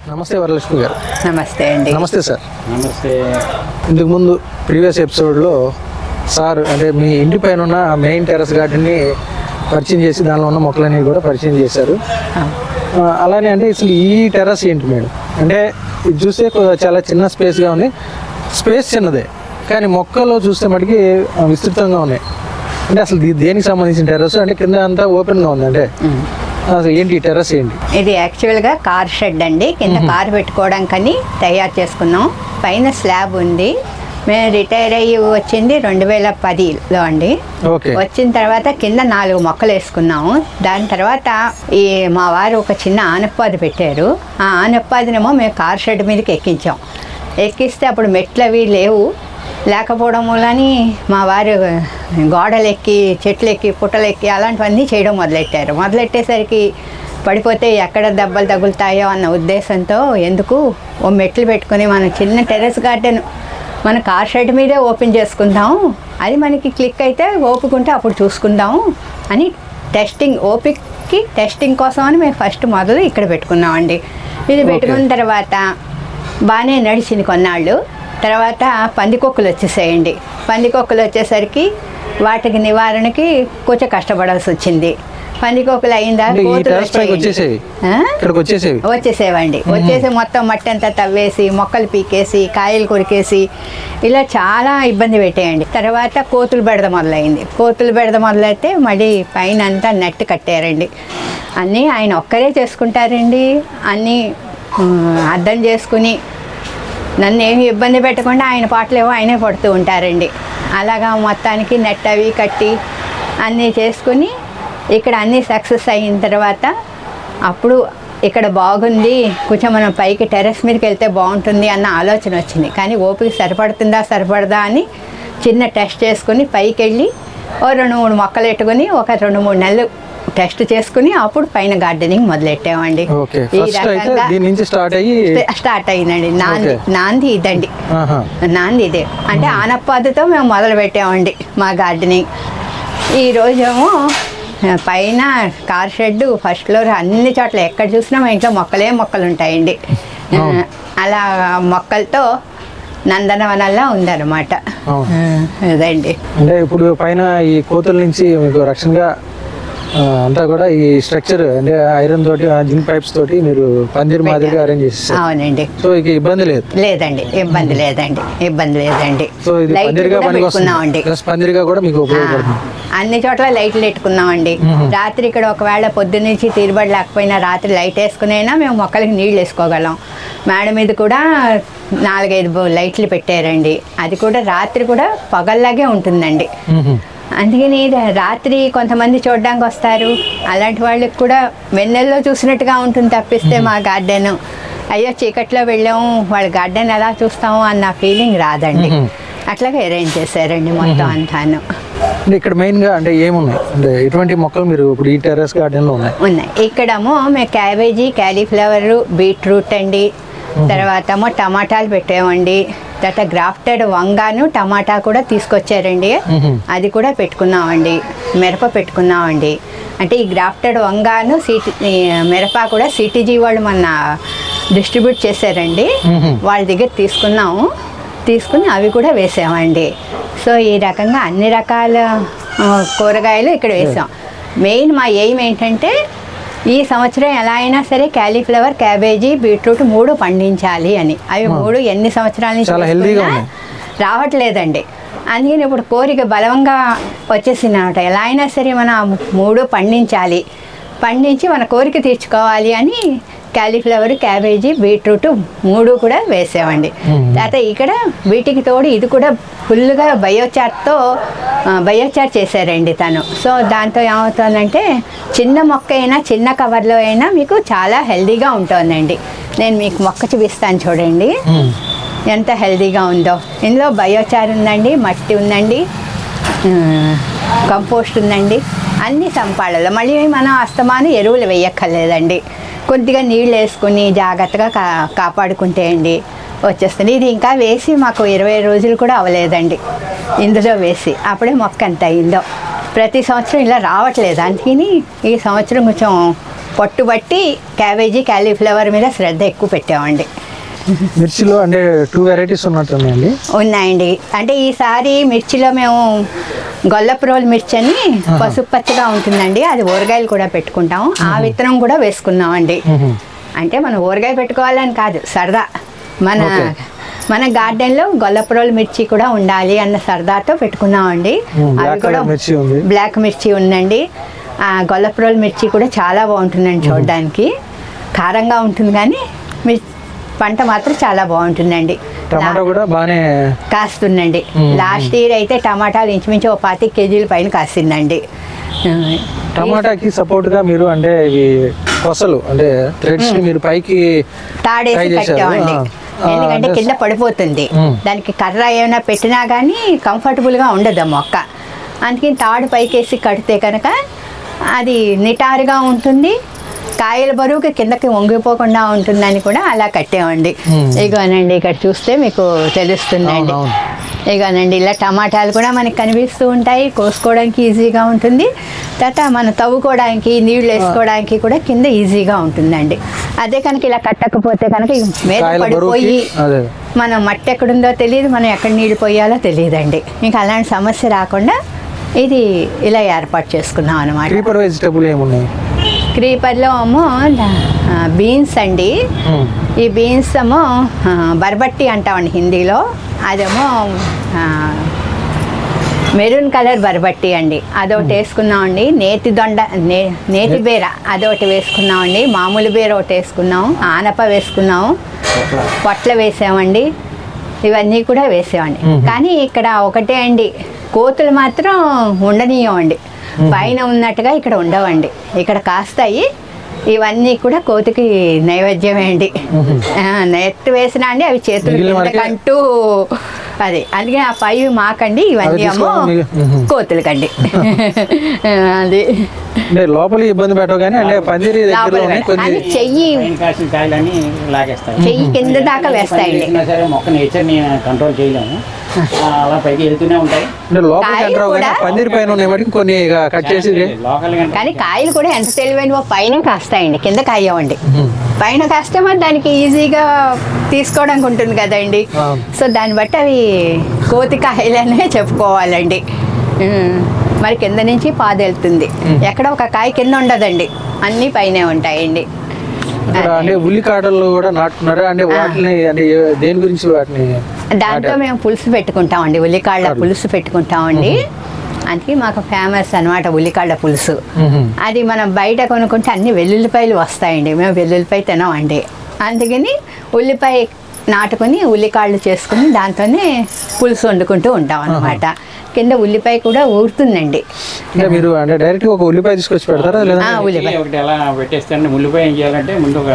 నమస్తే వరలక్ష్మి గారు. నమస్తే అండి. నమస్తే సార్. నమస్తే. ఇంతకు ముందు ప్రీవియస్ ఎపిసోడ్లో సార్ అంటే మీ ఇంటి పైన ఉన్న మెయిన్ టెర్రస్ గార్డెన్ని పరిచయం చేసి దానిలో ఉన్న మొక్కలన్నీ కూడా పరిచయం చేశారు. అలానే అంటే అసలు ఈ టెర్రస్ ఏంటి మేడం అంటే ఇది చూస్తే చాలా చిన్న స్పేస్గా ఉంది. స్పేస్ చిన్నదే కానీ మొక్కలు చూస్తే మటుకి విస్తృతంగా ఉన్నాయి. అంటే అసలు దేనికి సంబంధించిన టెర్రస్ అంటే కింద అంతా ఓపెన్గా ఉంది. అంటే అసలు ఏంటి టెర్రస్ ఏంటి? ఇది యాక్చువల్గా కార్ షెడ్ అండి. కింద కార్ పెట్టుకోవడానికని తయారు చేసుకున్నాం. పైన స్లాబ్ ఉంది. మేము రిటైర్ అయ్యి వచ్చింది 2010లో అండి. వచ్చిన తర్వాత కింద 4 మొక్కలు వేసుకున్నాము. దాని తర్వాత మా వారు ఒక చిన్న ఆనపాది పెట్టారు. ఆ ఆనపాదినేమో మేము కార్ షెడ్ మీదకి ఎక్కించాం. ఎక్కిస్తే అప్పుడు మెట్లు అవి లేకపోవడం వలని మా వారు గోడలెక్కి చెట్లెక్కి పుట్టలెక్కి అలాంటివన్నీ చేయడం మొదలెట్టేసరికి పడిపోతే ఎక్కడ దెబ్బలు తగులుతాయో అన్న ఉద్దేశంతో ఎందుకు ఓ మెట్లు పెట్టుకుని మనం చిన్న టెర్రస్ గార్డెన్ మన కార్ షెడ్ మీదే ఓపెన్ చేసుకుందాం, అది మనకి క్లిక్ అయితే ఓపుకుంటే అప్పుడు చూసుకుందాము అని టెస్టింగ్ కోసం అని మేము ఫస్ట్ మొదలు ఇక్కడ పెట్టుకున్నామండి. ఇది పెట్టుకున్న తర్వాత బాగానే నడిచింది కొన్నాళ్ళు. తర్వాత పందికొక్కులు వచ్చేసాయండి. పందికొక్కులు వచ్చేసరికి వాటికి నివారణకి కొంచెం కష్టపడాల్సి వచ్చింది. పందికొక్కులు అయిందా వచ్చేసేవండి. వచ్చేసి మొత్తం మట్టి అంతా తవ్వేసి మొక్కలు పీకేసి కాయలు కొరికేసి ఇలా చాలా ఇబ్బంది పెట్టేయండి. తర్వాత కోతులు బెడద మొదలైతే మళ్ళీ పైన అంతా నెట్ కట్టారండి. అన్నీ ఆయన ఒక్కరే చేసుకుంటారండి. అన్నీ అర్థం చేసుకుని నన్ను ఏమి ఇబ్బంది పెట్టకుండా ఆయన పాటలేవో ఆయనే పడుతూ ఉంటారండి. అలాగా మొత్తానికి నెట్ అవి కట్టి అన్నీ చేసుకుని ఇక్కడ అన్నీ సక్సెస్ అయిన తర్వాత అప్పుడు ఇక్కడ బాగుంది, కొంచెం మనం పైకి టెర్రస్ మీదకి వెళ్తే బాగుంటుంది అన్న ఆలోచన వచ్చింది. కానీ ఓపిక సరిపడదా అని చిన్న టెస్ట్ చేసుకుని పైకి వెళ్ళి ఓ 2-3 మొక్కలు పెట్టుకుని ఒక 2-3 నెలలు టెస్ట్ చేసుకుని అప్పుడు పైన గార్డెనింగ్ మొదలెట్టామండి. ఈ రకంగా స్టార్ట్ అయిందండి. నాంది ఇదండి. నాంది ఇదే అంటే ఆనపాదుతో మేము మొదలు పెట్టామండి మా గార్డెనింగ్. ఈరోజేమో పైన కార్ షెడ్ ఫస్ట్ ఫ్లోర్ అన్ని చోట్ల ఎక్కడ చూసినా మా ఇంట్లో మొక్కలు ఉంటాయండి. అలా మొక్కలతో నందనవనంలా ఉందన్నమాట. అదండి. అంటే ఇప్పుడు పైన ఈ కోతుల నుంచి మీకు రక్షణగా అంతా కూడా ఈ స్ట్రక్చర్ అంటే ఐరన్ తోటి జింక్ పైప్స్ తోటి మీరు పందిరి మాదిరిగా అరేంజ్ చేస్తారు. అవునండి. సో ఇక ఇబ్బంది లేదండి. సో ఇది పందిరిగా కూడా మీకు ఉపయోగపడుతుంది. అన్ని చోట్ల లైట్లు పెట్టుకున్నామండి. రాత్రి ఇక్కడ ఒకవేళ పొద్దు నుంచి తీరుబడి లేకపోయినా రాత్రి లైట్ వేసుకునైనా మేము మొక్కలకి నీళ్ళు వేసుకోగలం. మేడ మీద కూడా 4-5 లైట్లు పెట్టారండి. అది కూడా రాత్రి కూడా పగల్లాగే ఉంటుందండి. అందుకని రాత్రి కొంతమంది చూడడానికి వస్తారు. అలాంటి వాళ్ళకి కూడా వెన్నెల్లో చూసినట్టుగా ఉంటుంది తప్పిస్తే మా గార్డెన్ అయ్యో చీకట్లో వెళ్ళాము వాళ్ళ గార్డెన్ ఎలా చూస్తాము అన్న ఫీలింగ్ రాదండి. అట్లాగే అరేంజ్ చేశారండి మొత్తం అంతాను. ఇక్కడ మెయిన్గా అంటే ఏమున్నాయి అంటే ఎటువంటి మొక్కలు మీరు ఇప్పుడు ఈ టెర్రస్ గార్డెన్లో ఉన్నాయి? ఇక్కడేమో మేము క్యాబేజీ, క్యాలీఫ్లవర్, బీట్రూట్ అండి. తర్వాత టమాటాలు పెట్టామండి. తర్వాత గ్రాఫ్టెడ్ వంగాను టమాటా కూడా తీసుకొచ్చారండి. అది కూడా పెట్టుకున్నామండి. మిరప పెట్టుకున్నామండి. అంటే ఈ గ్రాఫ్టెడ్ వంగాను మిరప కూడా సిటీజీ వాళ్ళు మన డిస్ట్రిబ్యూట్ చేశారండి. వాళ్ళ దగ్గర తీసుకుని అవి కూడా వేసామండి. సో ఈ రకంగా అన్ని రకాల కూరగాయలు ఇక్కడ వేసాం. మెయిన్ మా ఎయిమ్ ఏంటంటే ఈ సంవత్సరం ఎలా అయినా సరే క్యాలీఫ్లవర్, క్యాబేజీ, బీట్రూట్ 3 పండించాలి అని. అవి 3 ఎన్ని సంవత్సరాల నుంచి రావట్లేదండి. అందుకని ఇప్పుడు కోరిక బలంగా వచ్చేసిందన్నమాట. ఎలా అయినా సరే మనం 3 పండించి మన కోరిక తీర్చుకోవాలి అని క్యాలీఫ్లవర్, క్యాబేజీ, బీట్రూట్ 3 కూడా వేసామండి. తర్వాత ఇక్కడ వీటికి తోడు ఇది కూడా ఫుల్గా బయోచార్ చేశారండి తను. సో దాంతో ఏమవుతుందంటే చిన్న మొక్క అయినా చిన్న కవర్లో అయినా మీకు చాలా హెల్దీగా ఉంటుందండి. నేను మీకు మొక్క చూపిస్తాను చూడండి ఎంత హెల్దీగా ఉందో. ఇందులో బయోచార్ ఉందండి, మట్టి ఉందండి, కంపోస్ట్ ఉందండి, అన్ని సంపాడలు. మళ్ళీ మనం అస్తమానం ఎరువులు వేయక్కర్లేదండి. కొద్దిగా నీళ్ళు వేసుకుని జాగ్రత్తగా కాపాడుకుంటే అండి వచ్చేస్తుంది. ఇది ఇంకా వేసి మాకు 20 రోజులు కూడా అవ్వలేదండి ఇందులో వేసి, అప్పుడే మొక్క ఎంత అయిందో. ప్రతి సంవత్సరం ఇలా రావట్లేదు, అందుకని ఈ సంవత్సరం కొంచెం పట్టుబట్టి క్యాబేజీ, క్యాలీఫ్లవర్ మీద శ్రద్ధ ఎక్కువ పెట్టామండి. మిర్చిలో అంటే 2 వెరైటీస్ ఉన్నట్టున్నాయండి. ఉన్నాయండి. అంటే ఈసారి మిర్చిలో మేము గొల్లపురోలు మిర్చి అని పసుపు పచ్చగా ఉంటుందండి, అది ఊరగాయలు కూడా పెట్టుకుంటాము. ఆ విత్తనం కూడా వేసుకున్నామండి. అంటే మనం ఊరగాయ పెట్టుకోవాలని కాదు, సరదా మన గార్డెన్లో గొల్లపురోలు మిర్చి కూడా ఉండాలి అన్న సరదాతో పెట్టుకున్నామండి. అవి కూడా బ్లాక్ మిర్చి ఉందండి. గొల్లపురోలు మిర్చి కూడా చాలా బాగుంటుందండి, చూడడానికి కారంగా ఉంటుంది కానీ పంట మాత్రం చాలా బాగుంటుందండి. టమాటా కూడా బాగానే కాస్తుందండి. లాస్ట్ ఇయర్ అయితే టమాటాలు ఇంచుమించు 25 కేజీల పైన కాసిందండి. టమాటాకి సపోర్ట్ గా మీరు అంటే ఇవి కొసలు అంటే థ్రెడ్స్ మీరు పైకి తాడేసి కట్టామండి. ఎందుకంటే కింద పడిపోతుంది, దానికి కర్ర ఏమైనా పెట్టినా కానీ కంఫర్టబుల్గా ఉండదు ఆ మొక్క. అందుకని తాడు పైకేసి కడితే కనుక అది నిటారుగా ఉంటుంది, కాయల బరువుకి కిందకి వంగిపోకుండా ఉంటుందని కూడా అలా కట్టామండి. ఇగోనండి ఇక్కడ చూస్తే మీకు తెలుస్తుందండి. ఇగోనండి ఇలా టమాటాలు కూడా మనకి కనిపిస్తూ ఉంటాయి, కోసుకోవడానికి ఈజీగా ఉంటుంది. తర్వాత మనం తవ్వుకోవడానికి, నీళ్లు వేసుకోవడానికి కూడా కింద ఈజీగా ఉంటుందండి. అదే కనుక ఇలా కట్టకపోతే కనుక మీద పడిపోయి మనం మట్టి ఎక్కడుందో తెలియదు, మనం ఎక్కడ నీళ్ళు పోయాలో తెలియదండి. ఇంకా అలాంటి సమస్య రాకుండా ఇది ఇలా ఏర్పాటు చేసుకున్నాం అనమాట. క్రీపర్ వెజిటబుల్ ఏమున్నాయి? క్రీపర్లో ఏమో బీన్స్ అండి. ఈ బీన్స్ ఏమో బర్బట్టి అంటామండి హిందీలో. అదేమో మెరూన్ కలర్ బర్బట్టి అండి, అదొకటి వేసుకున్నామండి. నేతి బీర అదొకటి వేసుకున్నామండి. మామూలు బీర ఒకటి వేసుకున్నాము, ఆనప వేసుకున్నాము, పొట్ల వేసామండి. ఇవన్నీ కూడా వేసామండి. కానీ ఇక్కడ ఒకటే అండి, కోతులు మాత్రం ఉండనీయమండి. పైన ఉన్నట్టుగా ఇక్కడ ఉండవండి, ఇక్కడ కాస్తాయి. ఇవన్నీ కూడా కోతికి నైవేద్యమే అండి. నెట్ వేసినా అండి అవి చేతులు కంటూ అది, అందుకే ఆ పై మాకండి, ఇవన్నీ ఏమో కోతులకండి. అది లోపల ఇబ్బంది పెట్టగానే చెయ్యి కింద దాకా వేస్తాయండి. మొక్క నేచర్ ని కంట్రోల్ చేయలేము, అలా పైకి వెళ్తూనే ఉంటాయి. కానీ కాయలు కూడా ఎంత తెలివైన పైన కాస్తాయండి, కింద కాయవండి. పైన కాస్తే మరి దానికి ఈజీగా తీసుకోవడానికి ఉంటుంది కదండి. సో దాన్ని బట్టి అవి కోతి కాయలనే చెప్పుకోవాలండి. మరి కింద నుంచి పాదు వెళ్తుంది, ఎక్కడ ఒక కాయ కింద ఉండదండి, అన్ని పైనే ఉంటాయండి. అంటే ఉల్లికాడలు కూడా నాటున్నారా? అంటే వాటిని అంటే దేని గురించి వాటిని? దాంట్లో మేము పులుసు పెట్టుకుంటామండి, ఉల్లికాళ్ళ పులుసు పెట్టుకుంటామండి. అందుకే మాకు ఫేమస్ అనమాట ఉల్లికాళ్ళ పులుసు. అది మనం బయట కొనుక్కుంటే అన్ని వెల్లుల్లిపాయలు వస్తాయండి, మేము వెల్లుల్లిపాయ తినమండి. అందుకని ఉల్లిపాయ నాటుకొని ఉల్లికాళ్ళు చేసుకుని దాంతోనే పులుసు వండుకుంటూ ఉంటాం అనమాట. కింద ఉల్లిపాయ కూడా ఊరుతుందండి. మీరు అంటే డైరెక్ట్ ఒక ఉల్లిపాయ తీసుకొచ్చి పెడతారా? ఉల్లిపాయ ఒకటి ఎలా పెట్టేస్తే ఉల్లిపాయ ఏం చేయాలంటే ముందు ఒక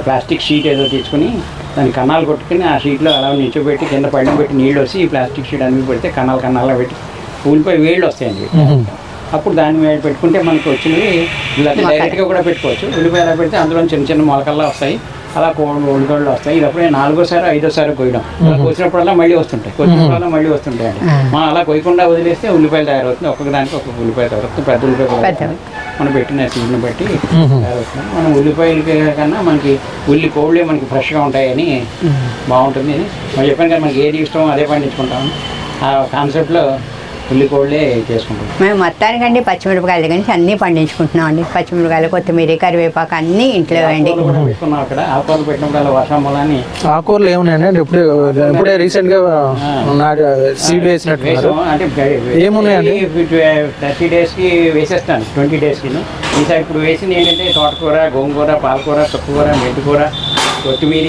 ప్లాస్టిక్ షీట్ ఏదో తీసుకుని దాన్ని కన్నాలు కొట్టుకుని ఆ షీట్లో అలా నిల్చోబెట్టి కింద పడిన పెట్టి నీళ్ళు వచ్చి ఈ ప్లాస్టిక్ షీట్ అన్ని పెడితే కన్నాల్లో పెట్టి ఉల్లిపాయ వేళ్ళు వస్తాయండి. అప్పుడు దాన్ని మీద పెట్టుకుంటే మనకు వచ్చినవి ఇలా డైరెక్ట్గా కూడా పెట్టుకోవచ్చు. ఉల్లిపాయ ఎలా పెడితే అందులో చిన్న చిన్న మొలకల్లా వస్తాయి, అలా ఉల్లిగడ్డలు వస్తాయి. ఇది అప్పుడే 4వ సారి 5వ సారి కొయ్యడం, అలా కోసినప్పుడల్లా మళ్ళీ వస్తుంటాయి, కోసినప్పుడల్లా మళ్ళీ వస్తుంటాయి అండి. మనం అలా కొయ్యకుండా వదిలేస్తే ఉల్లిపాయలు తయారవుతుంది, ఒక్కొక్క దానికి ఒక్కొక్క ఉల్లిపాయ తయారవుతుంది. పెద్ద ఉల్లిపాయ మనం పెట్టిన సీజన్ బట్టి తయారవుతుంది. మనం ఉల్లిపాయలకి కన్నా మనకి ఉల్లి కోళ్ళే మనకి ఫ్రెష్గా ఉంటాయని బాగుంటుంది అని మనం చెప్పాను కదా. మనకి ఏది ఇష్టమో అదే పండించుకుంటాము. ఆ కాన్సెప్ట్లో ఉల్లికోళ్ళే చేసుకుంటాం. మేము మొత్తానికండి పచ్చిమిరపకాయలు కానీ అన్నీ పండించుకుంటున్నాం అండి. పచ్చిమిరపకాయలు, కొత్తిమీర, కరివేపాకు అన్నీ ఇంట్లో అండి. పెట్టుకున్నాం అక్కడ. ఆకుకూరలు పెట్టినప్పుడు వర్షం మూలాన్ని ఆకుకూరలు ఏమున్నాయండి? ఇప్పుడే రీసెంట్ గా సీడ్ వేసినట్టు అంటే ఏమున్నాయండి? 30 daysకి వేసేస్తాను, 20 daysకి. ఈసారి ఇప్పుడు వేసింది ఏంటంటే తోటకూర, గోంగూర, పాలకూర, చుక్కకూర, మెంతికూర, కొత్తిమీర,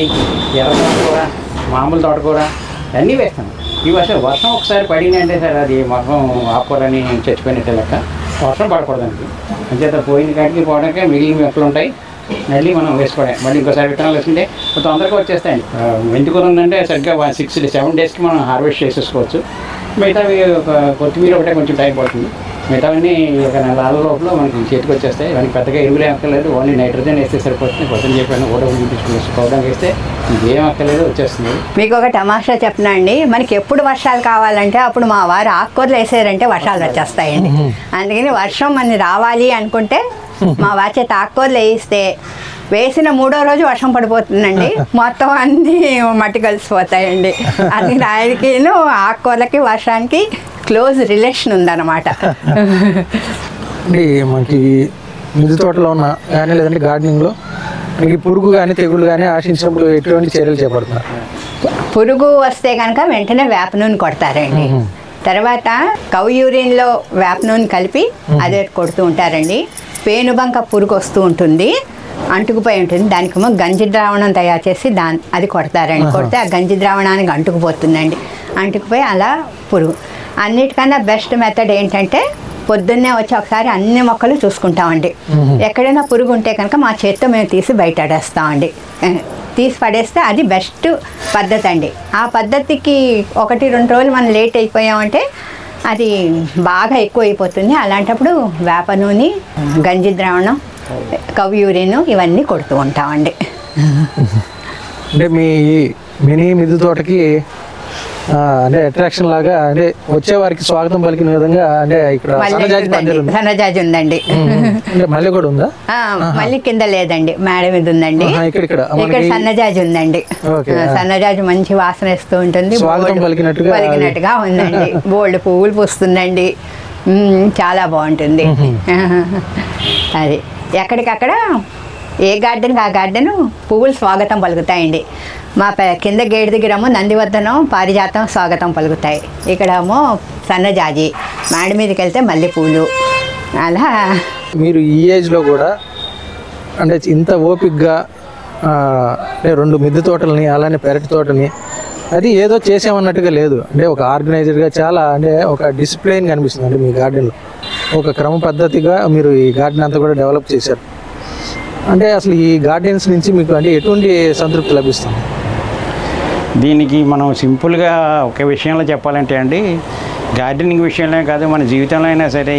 ఎర్ర తోటకూర, మామూలు తోటకూర అన్నీ వేస్తాను. ఈ వర్షం ఒకసారి పడింది అంటే సార్ అది మొత్తం ఆకుకూరని చచ్చిపోయినట్టే లెక్క. వర్షం పడకూడదండి. అంచేత పోయిన కాటికి పోవడానికి మిగిలిన మొక్కలు ఉంటాయి, మళ్ళీ మనం వేసుకోవడం. మళ్ళీ ఇంకోసారి విత్తనాలు వేసుకుంటే తొందరగా వచ్చేస్తాయండి. మెంతికూర ఉందంటే సరిగ్గా 6-7 daysకి మనం హార్వెస్ట్ చేసేసుకోవచ్చు. మిగతావి కొత్తిమీర ఒకటే కొంచెం టైం పడుతుంది. మిగతావన్నీ ఒక 4 నెలల లోపల మనకి చేతికి వచ్చేస్తాయి. మనకి పెద్దగా ఎరువులే అక్కర్లేదు, ఓన్లీ నైట్రోజన్ వేస్తే సరిపోతుంది. కొత్త చెప్పాను కూడా తీసుకుని వేస్తే ఇంకేం అక్కర్లేదు, వచ్చేస్తుంది. మీకు ఒక తమాషా చెప్పనా అండి, మనకి ఎప్పుడు వర్షాలు కావాలంటే అప్పుడు మా వారు ఆకుకూరలు వేసారంటే వర్షాలు వచ్చేస్తాయండి. అందుకని వర్షం మనకి రావాలి అనుకుంటే మా వారి చేత ఆకుకూరలు వేయిస్తే వేసిన 3వ రోజు వర్షం పడిపోతుందండి. మొత్తం అన్నీ మట్టి కలిసిపోతాయండి. అందుకని ఆయనకి ఆకుకూరలకి వర్షానికి క్లోజ్ రిలేషన్ ఉందన్నమాట. మనకి మిద్దె తోటలో ఉన్న కానీ లేదంటే గార్డెనింగ్లో మనకి పురుగు కానీ తెగులు కానీ ఆశించినప్పుడు ఎటువంటి చర్యలు చేపడుతున్నారు? పురుగు వస్తే కనుక వెంటనే వేప నూనె కొడతారండి. తర్వాత కౌ యూరిన్లో వేప నూనె కలిపి అదే కొడుతూ ఉంటారండి. పేనుబంక పురుగు వస్తూ ఉంటుంది, అంటుకుపోయి ఉంటుంది. దానికేమో గంజి ద్రావణం తయారు చేసి అది కొడతారండి. కొడితే ఆ గంజి ద్రావణానికి అంటుకుపోతుందండి. అంటుకుపోయి అలా పురుగు. అన్నిటికన్నా బెస్ట్ మెథడ్ ఏంటంటే పొద్దున్నే వచ్చి ఒకసారి అన్ని మొక్కలు చూసుకుంటామండి. ఎక్కడైనా పురుగు ఉంటే కనుక మా చేత్తో మేము తీసి బయట పడేస్తామండి. తీసి పడేస్తే అది బెస్ట్ పద్ధతి అండి. ఆ పద్ధతికి 1-2 రోజులు మనం లేట్ అయిపోయామంటే అది బాగా ఎక్కువ అయిపోతుంది. అలాంటప్పుడు వేప నూనె, గంజి ద్రావణం, కౌ యూరిన్ ఇవన్నీ కొడుతూ ఉంటామండి. అంటే మీ మినీ మిద్దె తోటకి అంటే అట్రాక్షన్ లాగా అంటే వచ్చే వారికి స్వాగతం పలికిన విధంగా అంటే ఇక్కడ సన్నజాజి ఉందండి. మళ్ళీ కూడా ఉందా? మళ్ళీ కింద లేదండి, మేడ మీద ఉందండి. ఇక్కడ సన్నజాజి ఉందండి. సన్నజాజి మంచి వాసన ఇస్తూ ఉంటుంది, స్వాగతం పలికినట్టుగా ఉందండి. బోల్డ్ పువ్వులు పూస్తుందండి, చాలా బాగుంటుంది. అది ఎక్కడికక్కడ ఏ గార్డెన్కి ఆ గార్డెన్ పువ్వులు స్వాగతం పలుకుతాయండి. మా కింద గేట్ దగ్గరేమో నందివర్ధనం, పారిజాతం స్వాగతం పలుకుతాయి. ఇక్కడేమో సన్నజాజి, మేడ మీదకి వెళ్తే మల్లెపూలు. అలా మీరు ఈ ఏజ్లో కూడా అంటే ఇంత ఓపిక్గా 2 మిద్దె తోటలని అలానే పెరటి తోటని అది ఏదో చేసామన్నట్టుగా లేదు. అంటే ఒక ఆర్గనైజర్గా చాలా అంటే ఒక డిసిప్లైన్ కనిపిస్తుంది. అంటే మీ గార్డెన్లో ఒక క్రమ పద్ధతిగా మీరు ఈ గార్డెన్ అంతా కూడా డెవలప్ చేశారు. అంటే అసలు ఈ గార్డెన్స్ నుంచి మీకు అంటే ఎటువంటి సంతృప్తి లభిస్తుంది? దీనికి మనం సింపుల్గా ఒక విషయంలో చెప్పాలంటే అండి, గార్డెనింగ్ విషయంలో కాదు, మన జీవితంలో అయినా సరే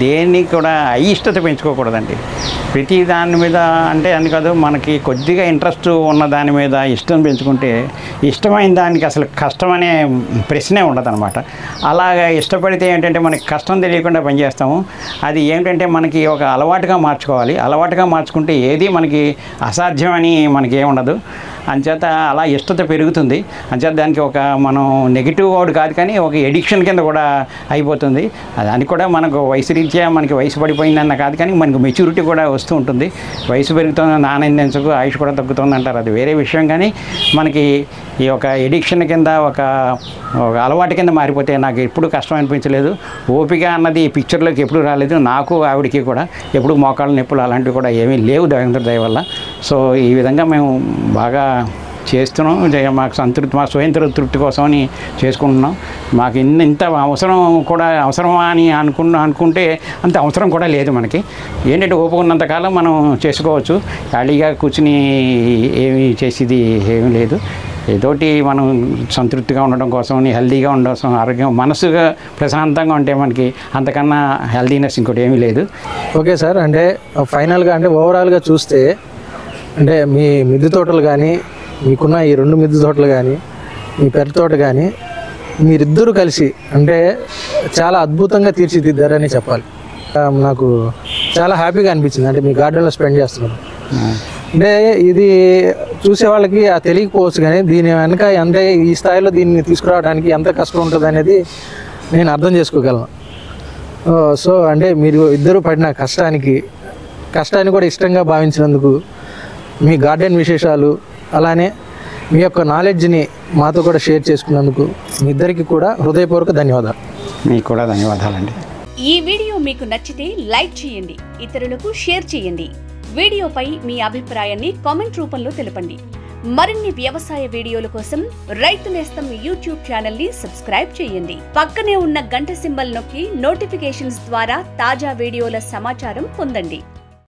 దేన్ని కూడా అయిష్టత పెంచుకోకూడదండి. ప్రతి దాని మీద అంటే అని కాదు, మనకి కొద్దిగా ఇంట్రెస్ట్ ఉన్న దాని మీద ఇష్టం పెంచుకుంటే ఇష్టమైన దానికి అసలు కష్టం అనే ప్రశ్నే ఉండదన్నమాట. అలాగా ఇష్టపడితే ఏంటంటే మనకి కష్టం తెలియకుండా పనిచేస్తాము. అది ఏంటంటే మనకి ఒక అలవాటుగా మార్చుకోవాలి. అలవాటుగా మార్చుకుంటే ఏది మనకి అసాధ్యం అని మనకి ఏముండదు. అంచేత అలా ఇష్టత పెరుగుతుంది. అంచేత దానికి ఒక మనం నెగిటివ్ వర్డ్ కాదు కానీ ఒక ఎడిక్షన్ కింద కూడా అయిపోతుంది. దానికి కూడా మనకు వయసు రీత్యా మనకి వయసు పడిపోయిందన్న కాదు కానీ మనకు మెచ్యూరిటీ కూడా వస్తూ ఉంటుంది. వయసు పెరుగుతుంది, ఆనందించకు, ఆయుష్ కూడా తగ్గుతుంది అంటారు, అది వేరే విషయం. కానీ మనకి ఈ ఒక ఎడిక్షన్ కింద ఒక అలవాటు కింద మారిపోతే నాకు ఎప్పుడు కష్టం అనిపించలేదు. ఓపిక అన్నది ఈ పిక్చర్లోకి ఎప్పుడు రాలేదు. నాకు ఆవిడకి కూడా ఎప్పుడు మోకాళ్ళ నొప్పులు అలాంటివి కూడా ఏమీ లేవు దేవేంద్ర దయ వల్ల. సో ఈ విధంగా మేము బాగా చేస్తున్నాం. మాకు సంతృప్తి, మా స్వయం తృప్తి కోసమని చేసుకుంటున్నాం. మాకు ఇంత అవసరం కూడా అవసరమా అని అనుకుంటే అంత అవసరం కూడా లేదు. మనకి ఏంటంటే ఓపుకున్నంతకాలం మనం చేసుకోవచ్చు. ఖాళీగా కూర్చుని ఏమి చేసేది ఏమీ లేదు. ఏదోటి మనం సంతృప్తిగా ఉండడం కోసం, హెల్తీగా ఉండడం కోసం, ఆరోగ్యం మనసుగా ప్రశాంతంగా ఉంటే మనకి అంతకన్నా హెల్తీనెస్ ఇంకోటి ఏమీ లేదు. ఓకే సార్, అంటే ఫైనల్గా అంటే ఓవరాల్గా చూస్తే అంటే మీ మిద్దె తోటలు కానీ, మీకున్న ఈ 2 మిద్దె తోటలు కానీ, మీ పెరటి తోట కానీ మీరిద్దరూ కలిసి అంటే చాలా అద్భుతంగా తీర్చిదిద్దారని చెప్పాలి. నాకు చాలా హ్యాపీగా అనిపించింది. అంటే మీ గార్డెన్లో స్పెండ్ చేస్తున్నారు అంటే ఇది చూసే వాళ్ళకి తెలియకపోవచ్చు కానీ దీని వెనక అంటే ఈ స్థాయిలో దీన్ని తీసుకురావడానికి ఎంత కష్టం ఉంటుంది అనేది నేను అర్థం చేసుకోగలను. సో అంటే మీరు ఇద్దరు పడిన కష్టాన్ని కూడా ఇష్టంగా భావించినందుకు, మీ గార్డెన్ విశేషాలు అలానే మీ యొక్క నాలెడ్జ్ని మాతో కూడా షేర్ చేసుకున్నందుకు మీ ఇద్దరికి కూడా హృదయపూర్వక ధన్యవాదాలు. మీకు కూడా ధన్యవాదాలండి. ఈ వీడియో మీకు నచ్చితే లైక్ చేయండి, ఇతరులకు షేర్ చేయండి. వీడియోపై మీ అభిప్రాయాన్ని కామెంట్ రూపంలో తెలపండి. మరిన్ని వ్యవసాయ వీడియోల కోసం రైతు నేస్తం యూట్యూబ్ ఛానల్ ని సబ్స్క్రైబ్ చేయండి. పక్కనే ఉన్న గంట సింబల్ నొక్కి నోటిఫికేషన్స్ ద్వారా తాజా వీడియోల సమాచారం పొందండి.